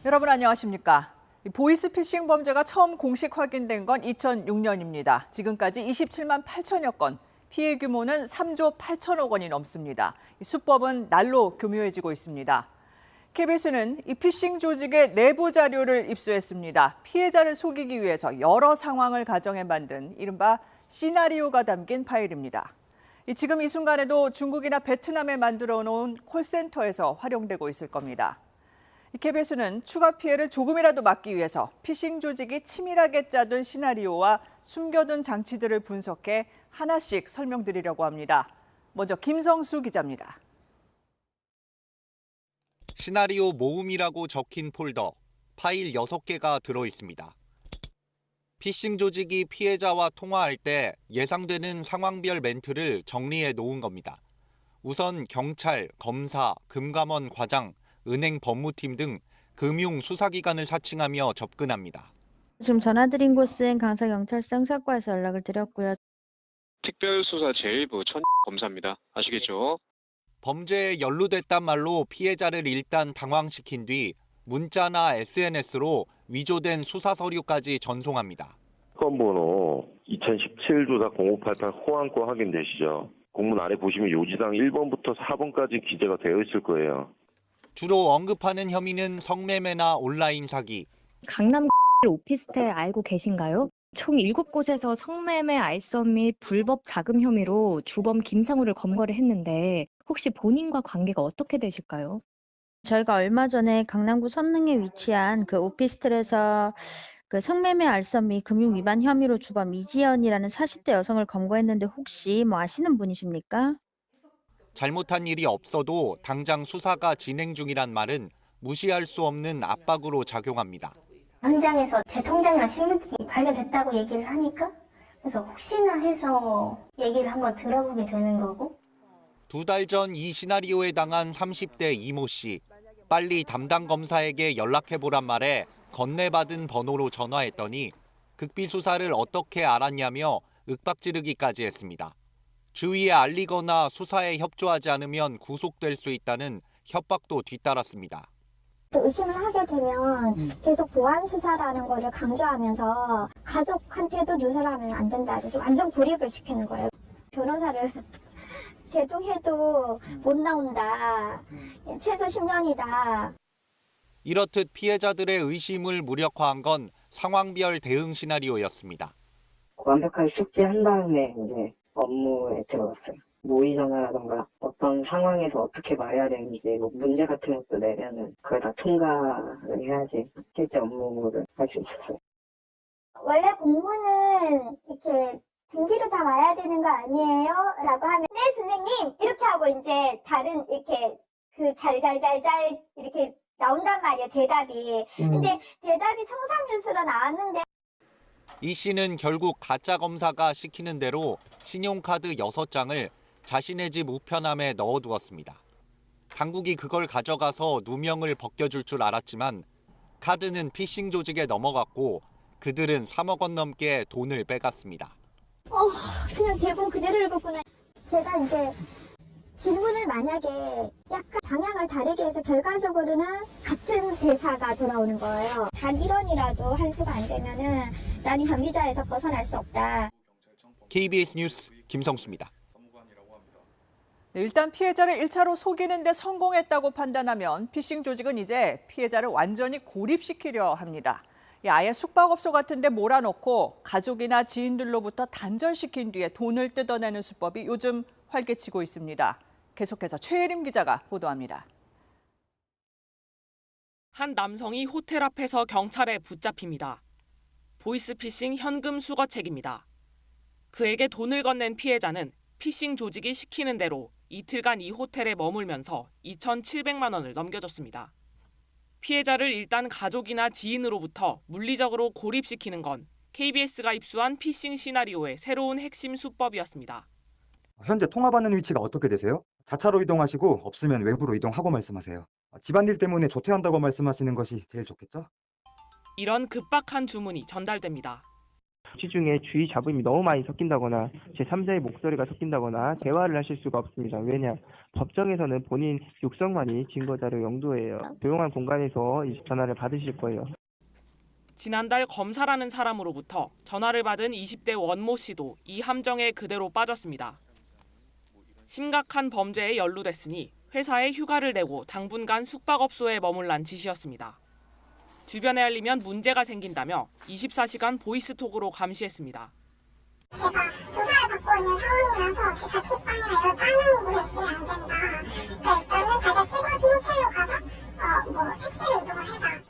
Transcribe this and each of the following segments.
여러분 안녕하십니까? 보이스피싱 범죄가 처음 공식 확인된 건 2006년입니다. 지금까지 27만 8천여 건, 피해 규모는 3조 8천억 원이 넘습니다. 수법은 날로 교묘해지고 있습니다. KBS는 이 피싱 조직의 내부 자료를 입수했습니다. 피해자를 속이기 위해서 여러 상황을 가정해 만든 이른바 시나리오가 담긴 파일입니다. 지금 이 순간에도 중국이나 베트남에 만들어 놓은 콜센터에서 활용되고 있을 겁니다. KBS는 추가 피해를 조금이라도 막기 위해서 피싱 조직이 치밀하게 짜둔 시나리오와 숨겨둔 장치들을 분석해 하나씩 설명드리려고 합니다. 먼저 김성수 기자입니다. 시나리오 모음이라고 적힌 폴더, 파일 6개가 들어있습니다. 피싱 조직이 피해자와 통화할 때 예상되는 상황별 멘트를 정리해 놓은 겁니다. 우선 경찰, 검사, 금감원 과장, 은행 법무팀 등 금융 수사기관을 사칭하며 접근합니다. 지금 전화드린 곳은 강서경찰청 사과에서 연락을 드렸고요. 특별수사 제1부 검사입니다. 아시겠죠? 범죄에 연루됐단 말로 피해자를 일단 당황시킨 뒤 문자나 SNS로 위조된 수사 서류까지 전송합니다. 건번호 2017 조사 0588 호환권 확인되시죠? 공문 아래 보시면 요지당 1번부터 4번까지 기재가 되어 있을 거예요. 주로 언급하는 혐의는 성매매나 온라인 사기. 강남 오피스텔 알고 계신가요? 총 7곳에서 성매매 알선 및 불법 자금 혐의로 주범 김상우를 검거를 했는데 혹시 본인과 관계가 어떻게 되실까요? 저희가 얼마 전에 강남구 선릉에 위치한 그 오피스텔에서 그 성매매 알선 및 금융 위반 혐의로 주범 이지연이라는 40대 여성을 검거했는데 혹시 아시는 분이십니까? 잘못한 일이 없어도 당장 수사가 진행 중이란 말은 무시할 수 없는 압박으로 작용합니다. 현장에서 제 통장이랑 신분증이 발견됐다고 얘기를 하니까 그래서 혹시나 해서 얘기를 한번 들어보게 되는 거고. 2달 전 이 시나리오에 당한 30대 이모 씨. 빨리 담당 검사에게 연락해보란 말에 건네받은 번호로 전화했더니 극비 수사를 어떻게 알았냐며 윽박지르기까지 했습니다. 주위에 알리거나 수사에 협조하지 않으면 구속될 수 있다는 협박도 뒤따랐습니다. 또 의심을 하게 되면 계속 보안 수사라는 거를 강조하면서 가족한테도 누설을 하면 안 된다. 그래서 완전 고립을 시키는 거예요. 변호사를 대동해도 못 나온다. 최소 10년이다. 이렇듯 피해자들의 의심을 무력화한 건 상황별 대응 시나리오였습니다. 완벽하게 숙지한 다음에 이제 업무에 들어갔어요. 모의 전화라던가 어떤 상황에서 어떻게 말해야 되는지 문제 같은 것도 내면은 그걸 다 통과를 해야지 실제 업무를 할 수 있었어요. 원래 공무는 이렇게 등기로 다 와야 되는 거 아니에요? 라고 하면 네 선생님 이렇게 하고 이제 다른 이렇게 그 잘잘잘잘 이렇게 나온단 말이에요, 대답이. 근데 대답이 청산유수로 나왔는데 이 씨는 결국 가짜 검사가 시키는 대로 신용카드 6장을 자신의 집 우편함에 넣어두었습니다. 당국이 그걸 가져가서 누명을 벗겨줄 줄 알았지만 카드는 피싱 조직에 넘어갔고 그들은 3억 원 넘게 돈을 빼갔습니다. 그냥 대본 그대로 읽었구나. 제가 이제 질문을 만약에 약간 방향을 다르게 해서 결과적으로는 같은 대사가 돌아오는 거예요. 단 1원이라도 환수가 안 되면은 난 혐의자에서 벗어날 수 없다. KBS 뉴스 김성수입니다. 일단 피해자를 1차로 속이는 데 성공했다고 판단하면 피싱 조직은 이제 피해자를 완전히 고립시키려 합니다. 아예 숙박업소 같은 데 몰아넣고 가족이나 지인들로부터 단절시킨 뒤에 돈을 뜯어내는 수법이 요즘 활개치고 있습니다. 계속해서 최예림 기자가 보도합니다. 한 남성이 호텔 앞에서 경찰에 붙잡힙니다. 보이스피싱 현금 수거책입니다. 그에게 돈을 건넨 피해자는 피싱 조직이 시키는 대로 이틀간 이 호텔에 머물면서 2,700만 원을 넘겨줬습니다. 피해자를 일단 가족이나 지인으로부터 물리적으로 고립시키는 건 KBS가 입수한 피싱 시나리오의 새로운 핵심 수법이었습니다. 현재 통화받는 위치가 어떻게 되세요? 자차로 이동하시고 없으면 외부로 이동하고 말씀하세요. 집안일 때문에 조퇴한다고 말씀하시는 것이 제일 좋겠죠? 이런 급박한 주문이 전달됩니다. 시중에 주의 잡음이 너무 많이 섞인다거나 제3자의 목소리가 섞인다거나 대화를 하실 수가 없습니다. 왜냐? 법정에서는 본인 육성만이 증거자료 용도예요. 조용한 공간에서 전화를 받으실 거예요. 지난달 검사라는 사람으로부터 전화를 받은 20대 원모 씨도 이 함정에 그대로 빠졌습니다. 심각한 범죄에 연루됐으니 회사에 휴가를 내고 당분간 숙박업소에 머물란 짓이었습니다. 주변에 알리면 문제가 생긴다며 24시간 보이스톡으로 감시했습니다. 제가 조사를 받고 있는 상황이라서 제 자취방이나 이런 다른 곳에 있으면 안 된다. 그러니까 일단은 자기가 찍어준 호텔로 가서 택시로 이동을 해라.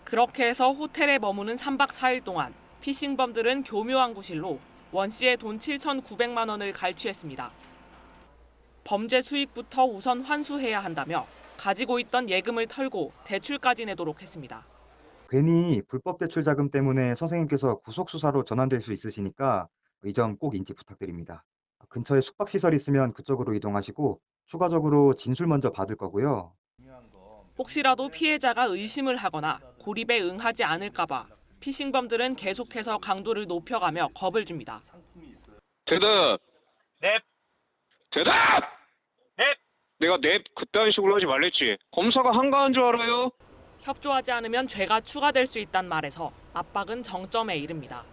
그렇게 해서 호텔에 머무는 3박 4일 동안 피싱범들은 교묘한 구실로 원 씨의 돈 7,900만 원을 갈취했습니다. 범죄 수익부터 우선 환수해야 한다며 가지고 있던 예금을 털고 대출까지 내도록 했습니다. 괜히 불법 대출 자금 때문에 선생님께서 구속 수사로 전환될 수 있으시니까 이 점 꼭 인지 부탁드립니다. 근처에 숙박시설 있으면 그쪽으로 이동하시고 추가적으로 진술 먼저 받을 거고요. 혹시라도 피해자가 의심을 하거나 고립에 응하지 않을까 봐 피싱범들은 계속해서 강도를 높여가며 겁을 줍니다. 대답. 넵. 대답. 넵. 내가 넵 그딴 식으로 하지 말랬지. 검사가 한가한 줄 알아요? 협조하지 않으면 죄가 추가될 수 있단 말에서 압박은 정점에 이릅니다.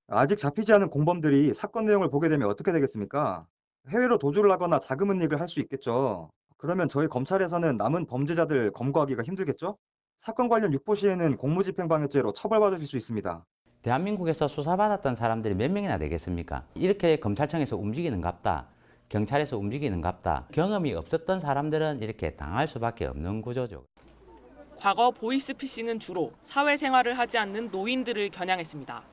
아직 잡히지 않은 공범들이 사건 내용을 보게 되면 어떻게 되겠습니까? 해외로 도주를 하거나 자금 은닉을 할 수 있겠죠. 그러면 저희 검찰에서는 남은 범죄자들 검거하기가 힘들겠죠? 사건 관련 육보 시에는 공무집행방해죄로 처벌받으실 수 있습니다. 대한민국에서 수사받았던 사람들이 몇 명이나 되겠습니까? 이렇게 검찰청에서 움직이는갑다. 경찰에서 움직이는갑다. 경험이 없었던 사람들은 이렇게 당할 수밖에 없는 구조죠. 과거 보이스피싱은 주로 사회생활을 하지 않는 노인들을 겨냥했습니다.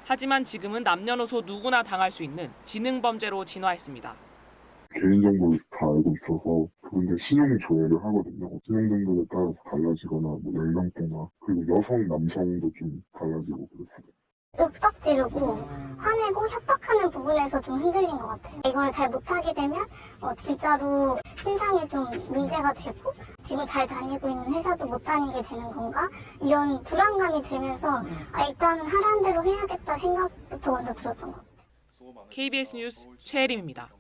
하지만 지금은 남녀노소 누구나 당할 수 있는 지능범죄로 진화했습니다. 개인정보를 다 알고 있어서 그분들 신용 조회를 하거든요. 신용 등급에 따라서 달라지거나 연령대나 그리고 여성, 남성도 좀 달라지고 그렇습니다. 윽박 지르고 화내고 협박하는 부분에서 좀 흔들린 것 같아요. 이걸 잘 못하게 되면 진짜로 신상에 좀 문제가 되고 지금 잘 다니고 있는 회사도 못 다니게 되는 건가? 이런 불안감이 들면서 일단 하라는 대로 해야겠다 생각부터 먼저 들었던 것 같아요. KBS 뉴스 최혜림입니다.